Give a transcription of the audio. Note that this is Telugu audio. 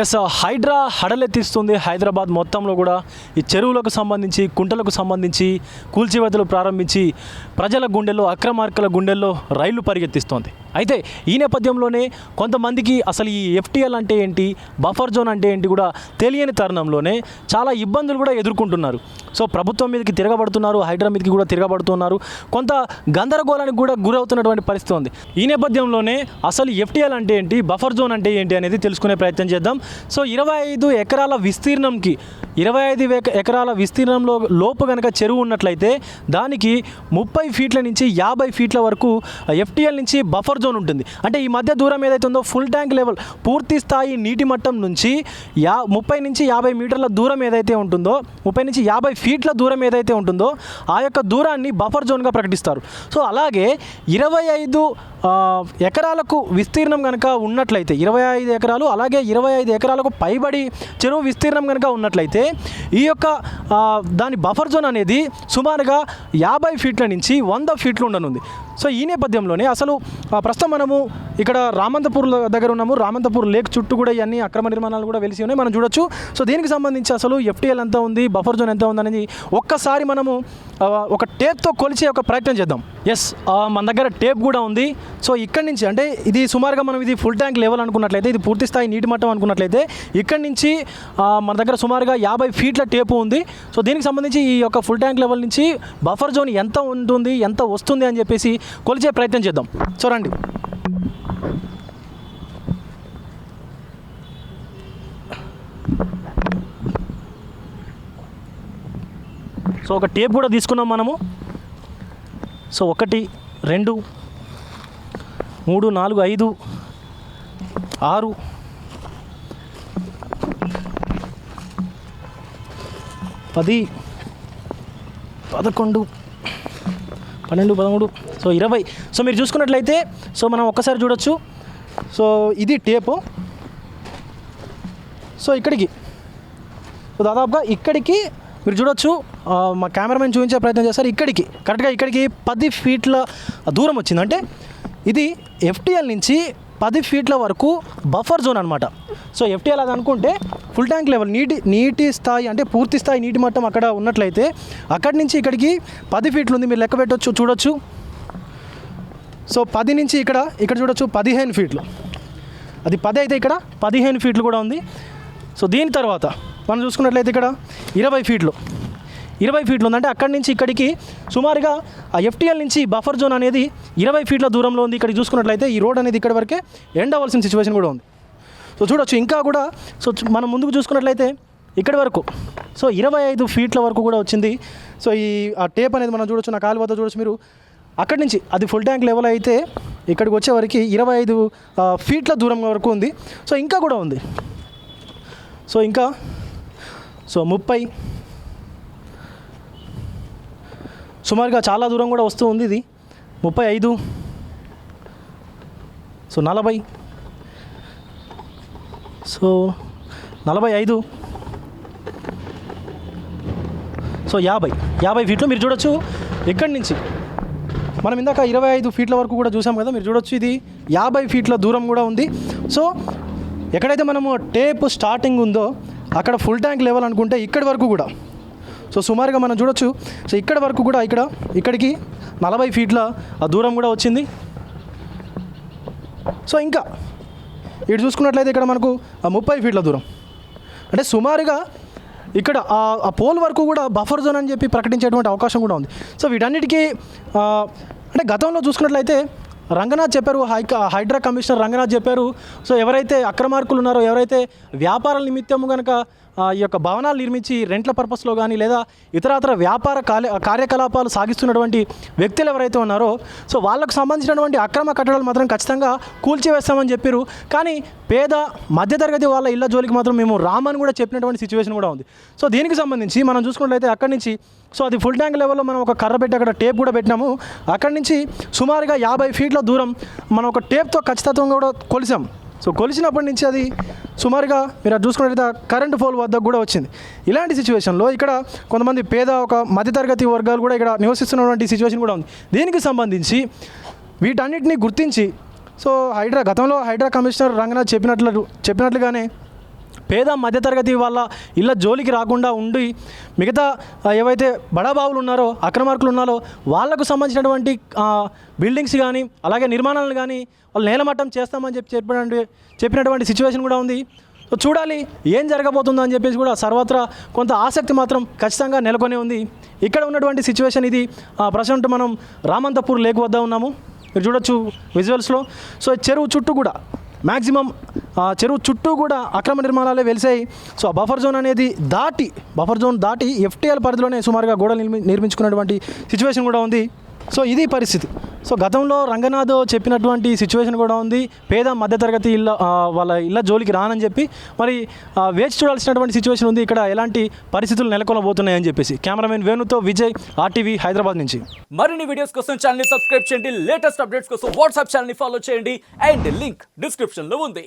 ఎస్, హైడ్రా హడలెత్తిస్తుంది హైదరాబాద్ మొత్తంలో కూడా. ఈ చెరువులకు సంబంధించి, కుంటలకు సంబంధించి కూల్చివేతలు ప్రారంభించి ప్రజల గుండెల్లో, అక్రమార్కుల గుండెల్లో రైళ్లు పరిగెత్తిస్తోంది. అయితే ఈ నేపథ్యంలోనే కొంతమందికి అసలు ఈ ఎఫ్టీఎల్ అంటే ఏంటి, బఫర్ జోన్ అంటే ఏంటి కూడా తెలియని తరుణంలోనే చాలా ఇబ్బందులు కూడా ఎదుర్కొంటున్నారు. సో ప్రభుత్వం మీదకి తిరగబడుతున్నారు, హైడ్రా మీదకి కూడా తిరగబడుతున్నారు. కొంత గందరగోళానికి కూడా గురవుతున్నటువంటి పరిస్థితి ఉంది. ఈ నేపథ్యంలోనే అసలు ఎఫ్టీఎల్ అంటే ఏంటి, బఫర్ జోన్ అంటే ఏంటి అనేది తెలుసుకునే ప్రయత్నం చేద్దాం. సో 25 ఎకరాల విస్తీర్ణంకి 25 ఎకరాల విస్తీర్ణంలో లోపు కనుక చెరువు ఉన్నట్లయితే దానికి 30 ఫీట్ల నుంచి 50 ఫీట్ల వరకు ఎఫ్టీఎల్ నుంచి బఫర్ జోన్ ఉంటుంది. అంటే ఈ మధ్య దూరం ఏదైతే ఉందో ఫుల్ ట్యాంక్ లెవెల్, పూర్తి స్థాయి నీటి మట్టం నుంచి 30 నుంచి 50 మీటర్ల దూరం ఏదైతే ఉంటుందో, 30 నుంచి 50 ఫీట్ల దూరం ఏదైతే ఉంటుందో ఆ యొక్క దూరాన్ని బఫర్ జోన్గా ప్రకటిస్తారు. సో అలాగే 25 ఎకరాలకు విస్తీర్ణం కనుక ఉన్నట్లయితే, 25 ఎకరాలు అలాగే 25 ఎకరాలకు పైబడి చెరువు విస్తీర్ణం కనుక ఉన్నట్లయితే ఈ యొక్క దాని బఫర్ జోన్ అనేది సుమారుగా 50 ఫీట్ల నుంచి 100 ఫీట్లు ఉండనుంది. సో ఈ నేపథ్యంలోనే అసలు ప్రస్తుతం మనము ఇక్కడ రామంతపూర్ దగ్గర ఉన్నాము. రామంతపూర్ లేక్ చుట్టూ కూడా ఇవన్నీ అక్రమ నిర్మాణాలు కూడా వెలిసి ఉన్నాయి, మనం చూడొచ్చు. సో దీనికి సంబంధించి అసలు ఎఫ్టీఎల్ ఎంత ఉంది, బఫర్ జోన్ ఎంత ఉంది అనేది ఒక్కసారి మనము ఒక టేప్తో కొలిచే ఒక ప్రయత్నం చేద్దాం. ఎస్, మన దగ్గర టేప్ కూడా ఉంది. సో ఇక్కడి నుంచి అంటే ఇది సుమారుగా మనం ఇది ఫుల్ ట్యాంక్ లెవెల్ అనుకున్నట్లయితే, ఇది పూర్తి స్థాయి నీటి మట్టం అనుకున్నట్లయితే ఇక్కడి నుంచి మన దగ్గర సుమారుగా 50 ఫీట్ల టేపు ఉంది. సో దీనికి సంబంధించి ఈ యొక్క ఫుల్ ట్యాంక్ లెవెల్ నుంచి బఫర్ జోన్ ఎంత ఉంటుంది, ఎంత వస్తుంది అని చెప్పేసి కొలిచే ప్రయత్నం చేద్దాం. సో రండి. సో ఒక టేప్ కూడా తీసుకున్నాం మనము. So 1 2 3 4 5 6 10 11 12 13 so 20. సో మీరు చూసుకున్నట్లయితే సో మనం ఒక్కసారి చూడొచ్చు. సో ఇది టేపు. సో ఇక్కడికి, సో దాదాపుగా ఇక్కడికి మీరు చూడొచ్చు. మా కెమెరామెన్ చూపించే ప్రయత్నం చేస్తారు. కరెక్ట్గా ఇక్కడికి 10 ఫీట్ల దూరం వచ్చింది. అంటే ఇది ఎఫ్టీఎల్ నుంచి 10 ఫీట్ల వరకు బఫర్ జోన్ అనమాట. సో ఎఫ్టీఎల్ అది అనుకుంటే ఫుల్ ట్యాంక్ లెవెల్, నీటి స్థాయి అంటే పూర్తి స్థాయి నీటి మట్టం అక్కడ ఉన్నట్లయితే అక్కడి నుంచి ఇక్కడికి 10 ఫీట్లు ఉంది. మీరు లెక్క పెట్టవచ్చు, చూడొచ్చు. సో 10 నుంచి ఇక్కడ చూడొచ్చు 15 ఫీట్లు. అది 10 అయితే ఇక్కడ 15 ఫీట్లు కూడా ఉంది. సో దీని తర్వాత మనం చూసుకున్నట్లయితే ఇక్కడ 20 ఫీట్లు ఉందంటే అక్కడి నుంచి ఇక్కడికి సుమారుగా ఆ ఎఫ్టీఎల్ నుంచి బఫర్ జోన్ అనేది 20 ఫీట్ల దూరంలో ఉంది. ఇక్కడ చూసుకున్నట్లయితే ఈ రోడ్ అనేది ఇక్కడ వరకే ఎండ్ అవ్వాల్సిన సిచ్యువేషన్ కూడా ఉంది. సో చూడొచ్చు. ఇంకా కూడా సో మనం ముందుకు చూసుకున్నట్లయితే ఇక్కడి వరకు సో 25 ఫీట్ల వరకు కూడా వచ్చింది. సో ఈ ఆ టేప్ అనేది మనం చూడొచ్చు, నా కాలు వద్ద చూడొచ్చు మీరు. అక్కడి నుంచి అది ఫుల్ ట్యాంక్ లెవెల్ అయితే ఇక్కడికి వచ్చేవరకు 25 ఫీట్ల దూరం వరకు ఉంది. సో ఇంకా కూడా ఉంది. సో ఇంకా 30 సుమారుగా చాలా దూరం కూడా వస్తూ ఉంది. ఇది 35 సో 40 సో 45 సో 50 ఫీట్లు మీరు చూడొచ్చు. ఇక్కడి నుంచి మనం ఇందాక 25 ఫీట్ల వరకు కూడా చూసాం కదా, మీరు చూడొచ్చు. ఇది 50 ఫీట్ల దూరం కూడా ఉంది. సో ఎక్కడైతే మనము టేప్ స్టార్టింగ్ ఉందో అక్కడ ఫుల్ ట్యాంక్ లెవెల్ అనుకుంటే ఇక్కడి వరకు కూడా సో సుమారుగా మనం చూడొచ్చు. సో ఇక్కడ వరకు కూడా ఇక్కడికి 40 ఫీట్ల దూరం కూడా వచ్చింది. సో ఇంకా ఇటు చూసుకున్నట్లయితే ఇక్కడ మనకు 30 ఫీట్ల దూరం, అంటే సుమారుగా ఇక్కడ ఆ పోల్ వరకు కూడా బఫర్ జోన్ అని చెప్పి ప్రకటించేటువంటి అవకాశం కూడా ఉంది. సో వీటన్నిటికీ అంటే గతంలో చూసుకున్నట్లయితే రంగనాథ్ చెప్పారు, హైడ్రా కమిషనర్ రంగనాథ్ చెప్పారు. సో ఎవరైతే అక్రమార్కులు ఉన్నారో, ఎవరైతే వ్యాపారాల నిమిత్తము కనుక ఈ యొక్క భవనాలు నిర్మించి రెంట్ల పర్పస్లో కానీ లేదా ఇతరత్ర వ్యాపార కార్యకలాపాలు సాగిస్తున్నటువంటి వ్యక్తులు ఎవరైతే ఉన్నారో సో వాళ్ళకు సంబంధించినటువంటి అక్రమ కట్టడాలు మాత్రం ఖచ్చితంగా కూల్చివేస్తామని చెప్పారు. కానీ పేద మధ్యతరగతి వాళ్ళ ఇళ్ళ జోలికి మాత్రం మేము రామని కూడా చెప్పినటువంటి సిచ్యువేషన్ కూడా ఉంది. సో దీనికి సంబంధించి మనం చూసుకున్నట్లయితే అక్కడి నుంచి సో అది ఫుల్ ట్యాంక్ లెవెల్లో మనం ఒక కర్ర పెట్టి అక్కడ టేప్ కూడా పెట్టినాము. అక్కడి నుంచి సుమారుగా 50 ఫీట్ల దూరం మనం ఒక టేప్తో ఖచ్చితంగా కూడా కొలిసాం. సో కొలిసినప్పటి నుంచి అది సుమారుగా మీరు అది చూసుకున్నట్లయితే కరెంటు పోల్ వద్దకు కూడా వచ్చింది. ఇలాంటి సిచ్యువేషన్లో ఇక్కడ కొంతమంది పేద ఒక మధ్యతరగతి వర్గాలు కూడా ఇక్కడ నివసిస్తున్నటువంటి సిచ్యువేషన్ కూడా ఉంది. దీనికి సంబంధించి వీటన్నిటిని గుర్తించి సో గతంలో హైడ్రా కమిషనర్ రంగనాథ్ చెప్పినట్లుగానే పేద మధ్యతరగతి వాళ్ళ ఇళ్ళ జోలికి రాకుండా ఉండి మిగతా ఏవైతే బడాబావులు ఉన్నారో అక్రమార్కులు ఉన్నారో వాళ్లకు సంబంధించినటువంటి బిల్డింగ్స్ కానీ అలాగే నిర్మాణాలను కానీ వాళ్ళు నేలమట్టం చేస్తామని చెప్పినటువంటి సిచ్యువేషన్ కూడా ఉంది. సో చూడాలి ఏం జరగబోతుందో అని చెప్పేసి కూడా సర్వత్రా కొంత ఆసక్తి మాత్రం ఖచ్చితంగా నెలకొని ఉంది. ఇక్కడ ఉన్నటువంటి సిచ్యువేషన్ ఇది. ప్రజెంట్ మనం రామంతపూర్ లేక్ వద్ద ఉన్నాము, మీరు చూడొచ్చు విజువల్స్లో. సో చెరువు చుట్టూ కూడా మ్యాక్సిమం చెరువు చుట్టూ కూడా అక్రమ నిర్మాణాలే వెలిసాయి. సో ఆ బఫర్ జోన్ దాటి FTL పరిధిలోనే సుమారుగా గోడలు నిర్మించుకున్నటువంటి సిచ్యువేషన్ కూడా ఉంది. సో ఇది పరిస్థితి. సో గతంలో రంగనాథ్ చెప్పినటువంటి సిచ్యువేషన్ కూడా ఉంది, పేద మధ్యతరగతి వాళ్ళ ఇళ్ళ జోలికి రానని చెప్పి మరి వేచి చూడాల్సినటువంటి సిచ్యువేషన్ ఉంది. ఇక్కడ ఎలాంటి పరిస్థితులు నెలకొనబోతున్నాయని చెప్పేసి. కెమెరామెన్ వేణుతో విజయ్, RTV హైదరాబాద్ నుంచి. మరిన్ని వీడియోస్ కోసం ఛానల్ ని సబ్స్క్రైబ్ చేయండి, లేటెస్ట్ అప్డేట్స్ కోసం వాట్సాప్ ఛానల్ ని ఫాలో చేయండి అండ్ లింక్ డిస్క్రిప్షన్ లో ఉంది.